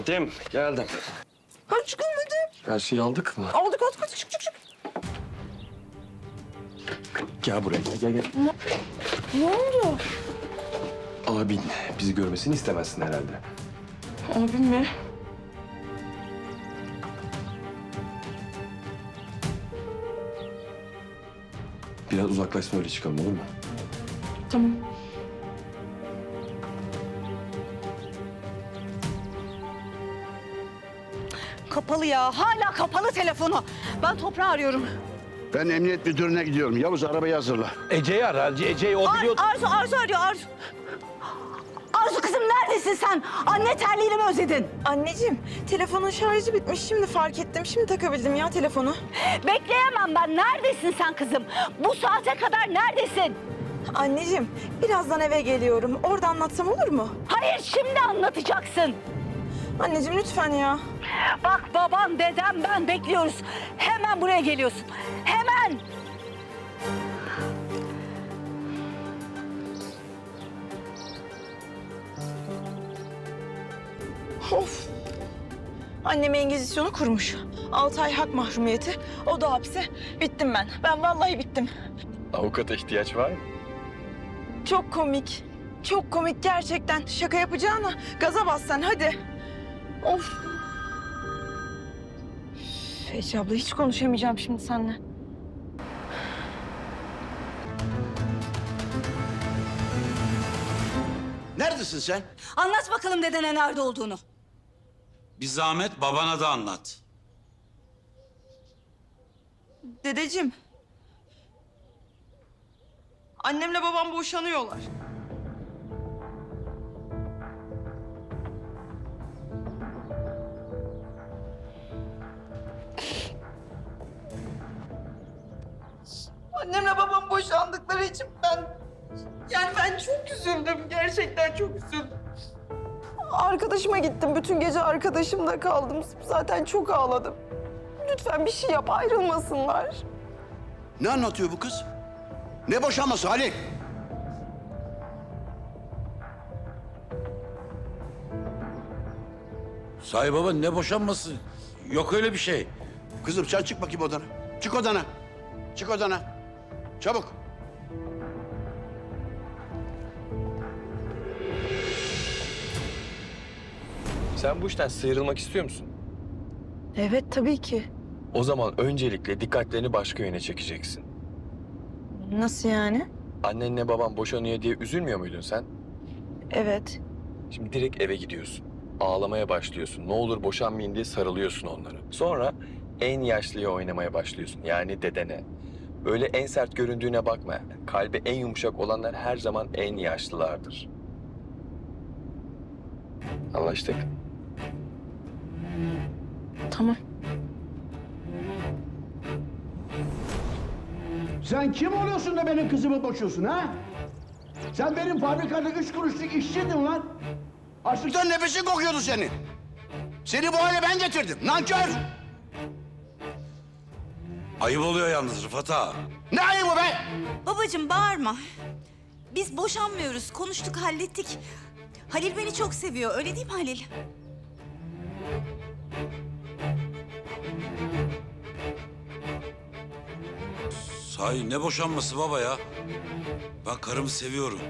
Geldim. Hadi çıkalım hadi. Her şeyi aldık mı? Aldık hadi çık. Gel buraya, gel. Ne oldu? Abin bizi görmesini istemezsin herhalde. Abim mi? Biraz uzaklaşsın öyle çıkalım olur mu? Tamam. Kapalı ya. Hala kapalı telefonu. Ben toprağı arıyorum. Ben emniyet müdürüne gidiyorum. Yavuz arabayı hazırla. Ece'yi ara. Ece'yi o biliyor. Arzu arıyor Arzu. Arzu kızım neredesin sen? Anne terliğini mi özledin? Anneciğim telefonun şarjı bitmiş. Şimdi fark ettim. Şimdi takabildim ya telefonu. Bekleyemem ben. Neredesin sen kızım? Bu saate kadar neredesin? Anneciğim birazdan eve geliyorum. Orada anlatsam olur mu? Hayır şimdi anlatacaksın. Anneciğim lütfen ya. Bak baban, dedem, ben bekliyoruz. Hemen buraya geliyorsun. Hemen. Of. Annem Engizisyonu kurmuş. 6 ay hak mahrumiyeti. O da hapse. Bittim ben. Ben vallahi bittim. Avukata ihtiyaç var mı? Çok komik. Çok komik gerçekten. Şaka yapacağına gaza bas sen hadi. Of. Ece abla hiç konuşamayacağım şimdi seninle. Neredesin sen? Anlat bakalım dedene nerede olduğunu. Bir zahmet babana da anlat. Dedeciğim. Annemle babam boşanıyorlar. Annemle babam boşandıkları için ben çok üzüldüm. Gerçekten çok üzüldüm. Arkadaşıma gittim. Bütün gece arkadaşımda kaldım. Zaten çok ağladım. Lütfen bir şey yap, ayrılmasınlar. Ne anlatıyor bu kız? Ne boşanması Halil? Sahi baba ne boşanması? Yok öyle bir şey. Kızım sen çık bakayım odana. Çık odana. Çık odana. Çabuk. Sen bu işten sıyrılmak istiyor musun? Evet, tabii ki. O zaman öncelikle dikkatlerini başka yöne çekeceksin. Nasıl yani? Annenle baban boşanıyor diye üzülmüyor muydun sen? Evet. Şimdi direkt eve gidiyorsun. Ağlamaya başlıyorsun. Ne olur boşanmayın diye sarılıyorsun onlara. Sonra en yaşlıya oynamaya başlıyorsun. Yani dedene. Öyle en sert göründüğüne bakma. Kalbi en yumuşak olanlar her zaman en yaşlılardır. Anlaştık. Tamam. Sen kim oluyorsun da benim kızımı boşuyorsun ha? Sen benim fabrikada 3 kuruşluk işçiydin lan. Açlıktan nefesin kokuyordu senin. Seni bu hale ben getirdim. Nankör! Ayıp oluyor yalnız Rıfat ağa. Ne ayıbı be? Babacığım bağırma. Biz boşanmıyoruz. Konuştuk, hallettik. Halil beni çok seviyor. Öyle değil mi Halil? Sahi ne boşanması baba ya? Ben karımı seviyorum.